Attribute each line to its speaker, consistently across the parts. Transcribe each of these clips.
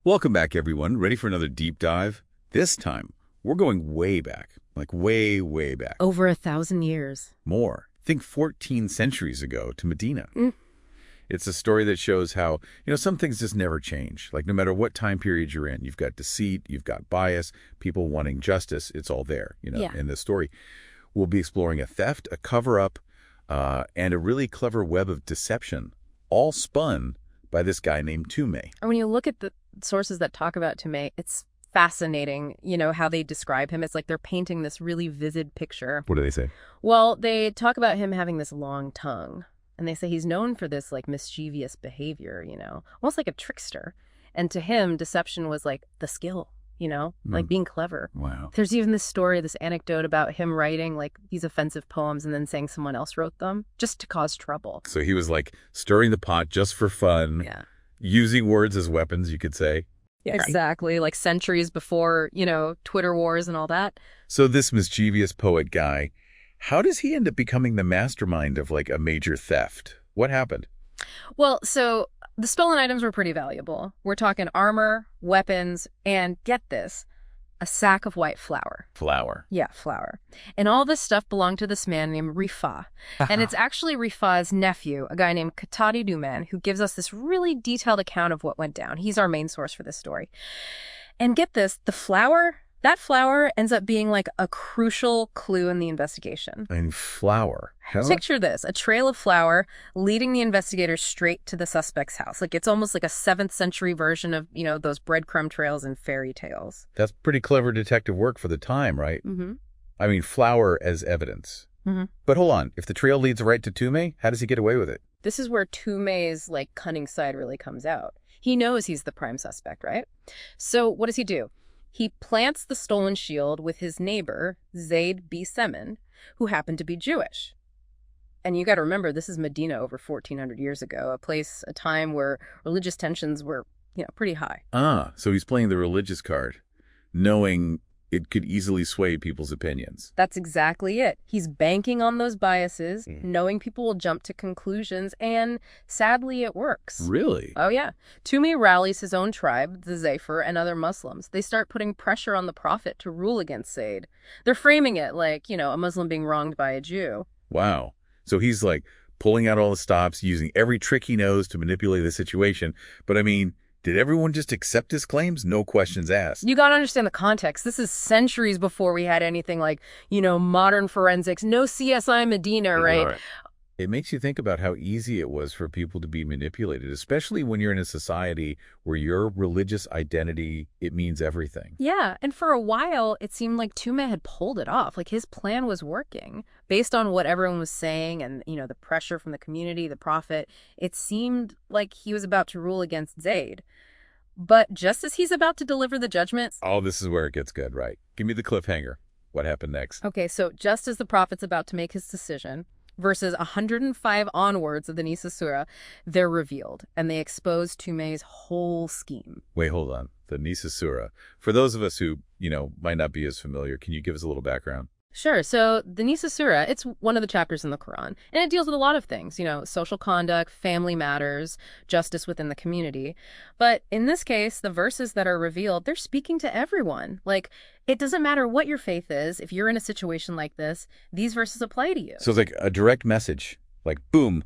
Speaker 1: Welcome back, everyone. Ready for another deep dive? This time, we're going way back, like way, way back.
Speaker 2: Over 1,000 years.
Speaker 1: More. Think 14 centuries ago to Medina.
Speaker 2: Mm.
Speaker 1: It's a story that shows how, some things just never change. Like no matter what time period you're in, you've got deceit, you've got bias, people wanting justice. It's all there, in this story. We'll be exploring a theft, a cover-up, and a really clever web of deception, all spun by this guy named Tume.
Speaker 2: And when you look at the sources that talk about Tume, it's fascinating, how they describe him. It's like they're painting this really vivid picture.
Speaker 1: What do they say?
Speaker 2: Well, they talk about him having this long tongue. And they say he's known for this, like, mischievous behavior, almost like a trickster. And to him, deception was like the skill, like being clever.
Speaker 1: Wow.
Speaker 2: There's even this story, this anecdote about him writing, like, these offensive poems and then saying someone else wrote them just to cause trouble.
Speaker 1: So he was, like, stirring the pot just for fun.
Speaker 2: Yeah.
Speaker 1: Using words as weapons, you could say.
Speaker 2: Yeah, exactly. Like centuries before, Twitter wars and all that.
Speaker 1: So this mischievous poet guy, how does he end up becoming the mastermind of, like, a major theft? What happened?
Speaker 2: Well, so the stolen items were pretty valuable. We're talking armor, weapons, and get this, a sack of white flour.
Speaker 1: Flour.
Speaker 2: Yeah, flour. And all this stuff belonged to this man named Rifa. And it's actually Rifa's nephew, a guy named Katadi Duman, who gives us this really detailed account of what went down. He's our main source for this story. And get this, that flour ends up being like a crucial clue in the investigation.
Speaker 1: And flour.
Speaker 2: Picture this, a trail of flour leading the investigators straight to the suspect's house. Like it's almost like a 7th century version of, those breadcrumb trails in fairy tales.
Speaker 1: That's pretty clever detective work for the time, right?
Speaker 2: Mm-hmm.
Speaker 1: I mean, flour as evidence.
Speaker 2: Mm-hmm.
Speaker 1: But hold on, if the trail leads right to Tume, how does he get away with it?
Speaker 2: This is where Tume's, like, cunning side really comes out. He knows he's the prime suspect, right? So what does he do? He plants the stolen shield with his neighbor, Zayd B. Semen, who happened to be Jewish. And you got to remember, this is Medina over 1,400 years ago, a time where religious tensions were, pretty high.
Speaker 1: So he's playing the religious card, knowing it could easily sway people's opinions.
Speaker 2: That's exactly it. He's banking on those biases, knowing people will jump to conclusions, and sadly it works.
Speaker 1: Really?
Speaker 2: Oh, yeah. Tume rallies his own tribe, the Zafir, and other Muslims. They start putting pressure on the Prophet to rule against Zayd. They're framing it like, a Muslim being wronged by a Jew.
Speaker 1: Wow. So he's like pulling out all the stops, using every trick he knows to manipulate the situation. But I mean, did everyone just accept his claims? No questions asked.
Speaker 2: You got to understand the context. This is centuries before we had anything like, modern forensics. No CSI Medina, right?
Speaker 1: It makes you think about how easy it was for people to be manipulated, especially when you're in a society where your religious identity, it means everything.
Speaker 2: Yeah, and for a while, it seemed like Tume had pulled it off. Like his plan was working. Based on what everyone was saying and, the pressure from the community, the Prophet, it seemed like he was about to rule against Zayd. But just as he's about to deliver the judgment...
Speaker 1: Oh, this is where it gets good, right? Give me the cliffhanger. What happened next?
Speaker 2: Okay, so just as the Prophet's about to make his decision, verses 105 onwards of the Nisa Surah, they're revealed, and they expose Tume's whole scheme.
Speaker 1: Wait, hold on. The Nisa Surah. For those of us who, might not be as familiar, can you give us a little background?
Speaker 2: Sure. So the Nisa Surah, it's one of the chapters in the Quran, and it deals with a lot of things, social conduct, family matters, justice within the community. But in this case, the verses that are revealed, they're speaking to everyone. Like, it doesn't matter what your faith is. If you're in a situation like this, these verses apply to you.
Speaker 1: So it's like a direct message, like, boom,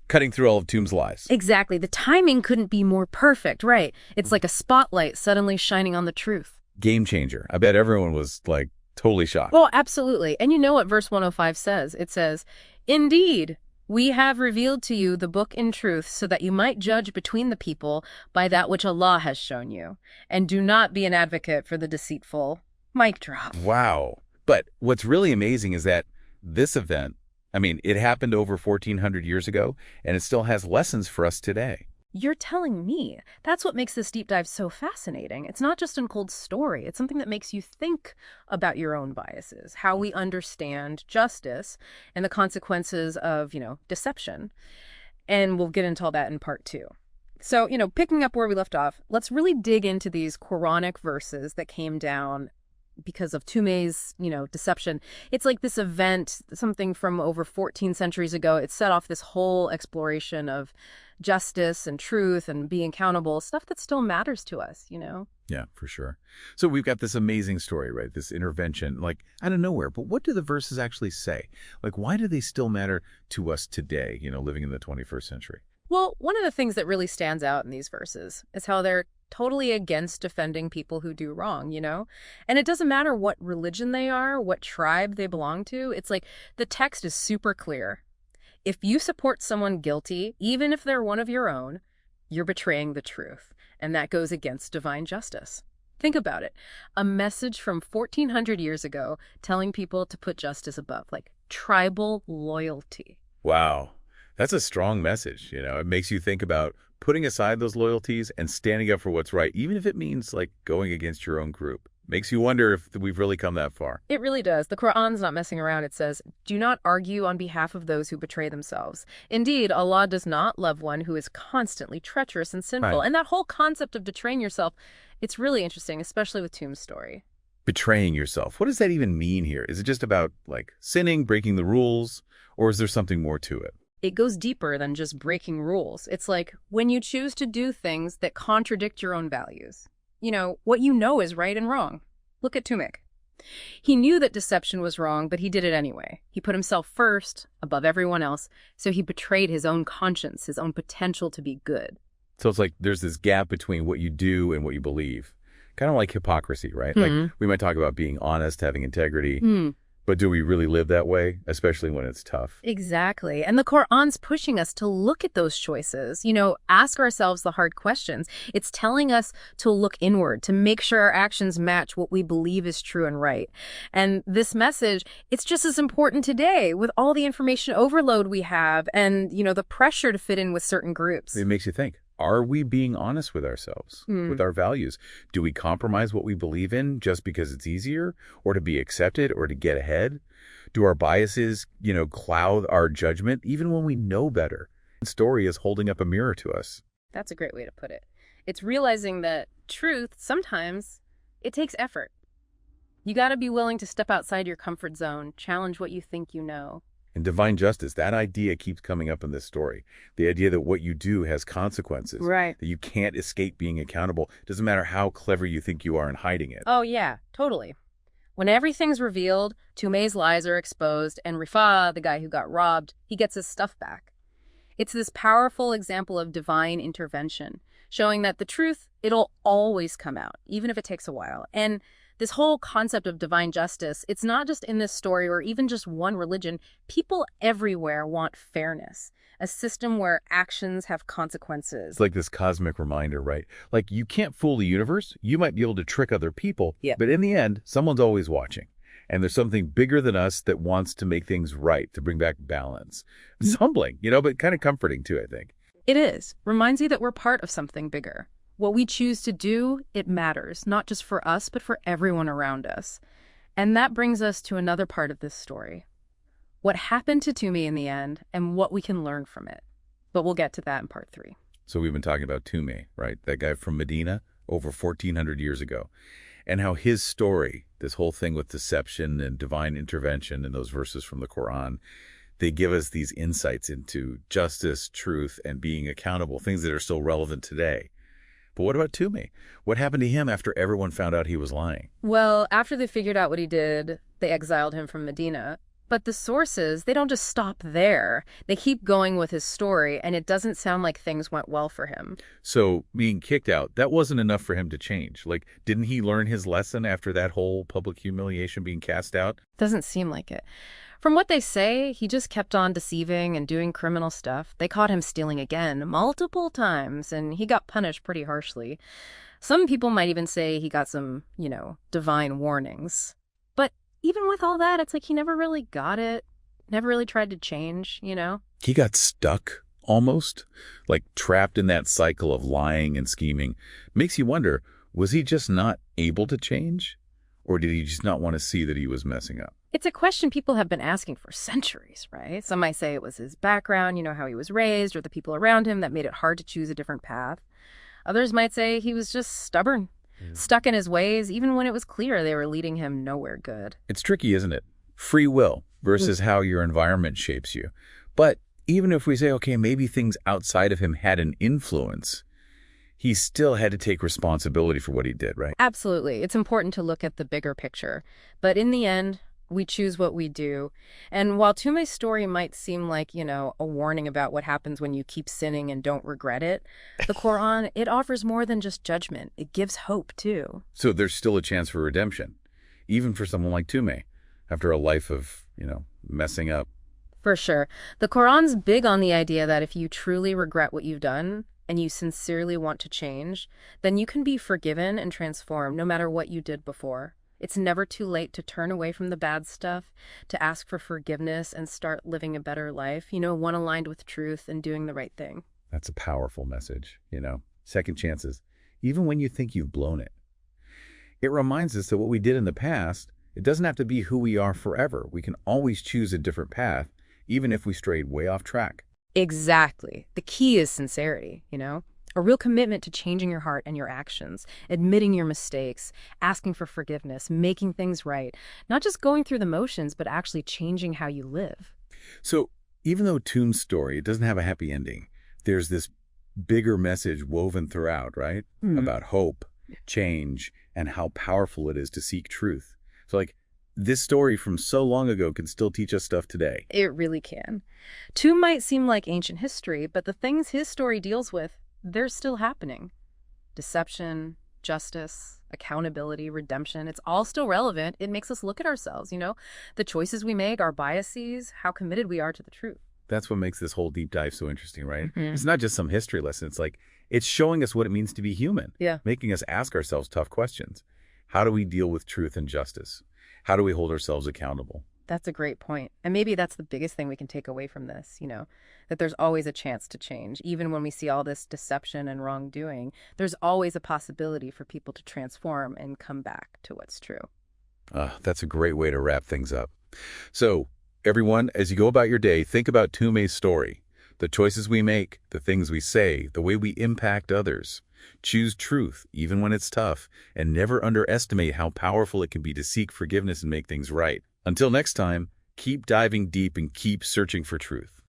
Speaker 1: cutting through all of Tume's lies.
Speaker 2: Exactly. The timing couldn't be more perfect, right? It's like a spotlight suddenly shining on the truth.
Speaker 1: Game changer. I bet everyone was, like, totally shocked.
Speaker 2: Oh, absolutely. And you know what verse 105 says? It says, "Indeed, we have revealed to you the book in truth so that you might judge between the people by that which Allah has shown you. And do not be an advocate for the deceitful." Mic drop.
Speaker 1: Wow. But what's really amazing is that this event, it happened over 1,400 years ago, and it still has lessons for us today.
Speaker 2: You're telling me. That's what makes this deep dive so fascinating. It's not just a cold story. It's something that makes you think about your own biases, how we understand justice, and the consequences of, deception. And we'll get into all that in part 2. So, picking up where we left off, let's really dig into these Quranic verses that came down because of Tume's, deception. It's like this event, something from over 14 centuries ago. It set off this whole exploration of justice and truth and being accountable, stuff that still matters to us.
Speaker 1: Yeah, for sure. So we've got this amazing story, right? This intervention, like out of nowhere. But what do the verses actually say? Like, why do they still matter to us today, living in the 21st century?
Speaker 2: Well, one of the things that really stands out in these verses is how they're totally against defending people who do wrong. And it doesn't matter what religion they are, what tribe they belong to. It's like the text is super clear. If you support someone guilty, even if they're one of your own, you're betraying the truth. And that goes against divine justice. Think about it. A message from 1400 years ago telling people to put justice above, like tribal loyalty.
Speaker 1: Wow. That's a strong message. It makes you think about putting aside those loyalties and standing up for what's right, even if it means like going against your own group. Makes you wonder if we've really come that far.
Speaker 2: It really does. The Quran's not messing around. It says, "Do not argue on behalf of those who betray themselves. Indeed, Allah does not love one who is constantly treacherous and sinful."
Speaker 1: Right.
Speaker 2: And that whole concept of betraying yourself, it's really interesting, especially with Tume's story.
Speaker 1: Betraying yourself. What does that even mean here? Is it just about like sinning, breaking the rules, or is there something more to it?
Speaker 2: It goes deeper than just breaking rules. It's like when you choose to do things that contradict your own values. What is right and wrong. Look at Tumek. He knew that deception was wrong, but he did it anyway. He put himself first, above everyone else, so he betrayed his own conscience, his own potential to be good.
Speaker 1: So it's like there's this gap between what you do and what you believe. Kind of like hypocrisy, right?
Speaker 2: Mm-hmm.
Speaker 1: Like we might talk about being honest, having integrity. But do we really live that way, especially when it's tough?
Speaker 2: Exactly. And the Quran's pushing us to look at those choices, ask ourselves the hard questions. It's telling us to look inward, to make sure our actions match what we believe is true and right. And this message, it's just as important today with all the information overload we have and, the pressure to fit in with certain groups.
Speaker 1: It makes you think. Are we being honest with ourselves, with our values? Do we compromise what we believe in just because it's easier or to be accepted or to get ahead? Do our biases, cloud our judgment even when we know better? The story is holding up a mirror to us.
Speaker 2: That's a great way to put it. It's realizing that truth, sometimes, it takes effort. You got to be willing to step outside your comfort zone, challenge what you think you know.
Speaker 1: And divine justice, that idea keeps coming up in this story. The idea that what you do has consequences.
Speaker 2: Right.
Speaker 1: That you can't escape being accountable. Doesn't matter how clever you think you are in hiding it.
Speaker 2: Oh, yeah, totally. When everything's revealed, Tume's lies are exposed, and Rifa, the guy who got robbed, he gets his stuff back. It's this powerful example of divine intervention, showing that the truth, it'll always come out, even if it takes a while. And this whole concept of divine justice, it's not just in this story or even just one religion. People everywhere want fairness, a system where actions have consequences.
Speaker 1: It's like this cosmic reminder, right? Like you can't fool the universe. You might be able to trick other people, but in the end, someone's always watching. And there's something bigger than us that wants to make things right, to bring back balance. It's humbling, but kind of comforting too, I think.
Speaker 2: It is. Reminds you that we're part of something bigger. What we choose to do, it matters, not just for us, but for everyone around us. And that brings us to another part of this story. What happened to Tume in the end and what we can learn from it. But we'll get to that in part 3.
Speaker 1: So we've been talking about Tume, right? That guy from Medina over 1,400 years ago. And how his story, this whole thing with deception and divine intervention and those verses from the Quran, they give us these insights into justice, truth, and being accountable, things that are still relevant today. But what about Tume? What happened to him after everyone found out he was lying?
Speaker 2: Well, after they figured out what he did, they exiled him from Medina. But the sources, they don't just stop there. They keep going with his story, and it doesn't sound like things went well for him.
Speaker 1: So being kicked out, that wasn't enough for him to change. Like, didn't he learn his lesson after that whole public humiliation, being cast out?
Speaker 2: Doesn't seem like it. From what they say, he just kept on deceiving and doing criminal stuff. They caught him stealing again multiple times, and he got punished pretty harshly. Some people might even say he got some, divine warnings. But even with all that, it's like he never really got it, never really tried to change,
Speaker 1: He got stuck, almost, like trapped in that cycle of lying and scheming. Makes you wonder, was he just not able to change? Or did he just not want to see that he was messing up?
Speaker 2: It's a question people have been asking for centuries, right? Some might say it was his background, how he was raised, or the people around him that made it hard to choose a different path. Others might say he was just stubborn. stuck in his ways, even when it was clear they were leading him nowhere good.
Speaker 1: It's tricky, isn't it? Free will versus how your environment shapes you. But even if we say, okay, maybe things outside of him had an influence, he still had to take responsibility for what he did, right?
Speaker 2: Absolutely. It's important to look at the bigger picture. But in the end, we choose what we do. And while Tume's story might seem like, a warning about what happens when you keep sinning and don't regret it, the Quran, it offers more than just judgment. It gives hope, too.
Speaker 1: So there's still a chance for redemption, even for someone like Tume, after a life of, messing up.
Speaker 2: For sure. The Quran's big on the idea that if you truly regret what you've done and you sincerely want to change, then you can be forgiven and transformed no matter what you did before. It's never too late to turn away from the bad stuff, to ask for forgiveness and start living a better life, one aligned with truth and doing the right thing.
Speaker 1: That's a powerful message, second chances, even when you think you've blown it. It reminds us that what we did in the past, it doesn't have to be who we are forever. We can always choose a different path, even if we strayed way off track.
Speaker 2: Exactly. The key is sincerity, a real commitment to changing your heart and your actions, admitting your mistakes, asking for forgiveness, making things right, not just going through the motions, but actually changing how you live.
Speaker 1: So even though Tume's story doesn't have a happy ending, there's this bigger message woven throughout, right? About hope, change, and how powerful it is to seek truth. So this story from so long ago can still teach us stuff today.
Speaker 2: It really can. Tume might seem like ancient history, but the things his story deals with, they're still happening. Deception, justice, accountability, redemption, it's all still relevant. It makes us look at ourselves, the choices we make, our biases, how committed we are to the truth.
Speaker 1: That's what makes this whole deep dive so interesting, right? It's not just some history lesson. It's showing us what it means to be human.
Speaker 2: Yeah.
Speaker 1: Making us ask ourselves tough questions. How do we deal with truth and justice? How do we hold ourselves accountable?
Speaker 2: That's a great point. And maybe that's the biggest thing we can take away from this, that there's always a chance to change. Even when we see all this deception and wrongdoing, there's always a possibility for people to transform and come back to what's true.
Speaker 1: That's a great way to wrap things up. So, everyone, as you go about your day, think about Tume's story. The choices we make, the things we say, the way we impact others. Choose truth, even when it's tough, and never underestimate how powerful it can be to seek forgiveness and make things right. Until next time, keep diving deep and keep searching for truth.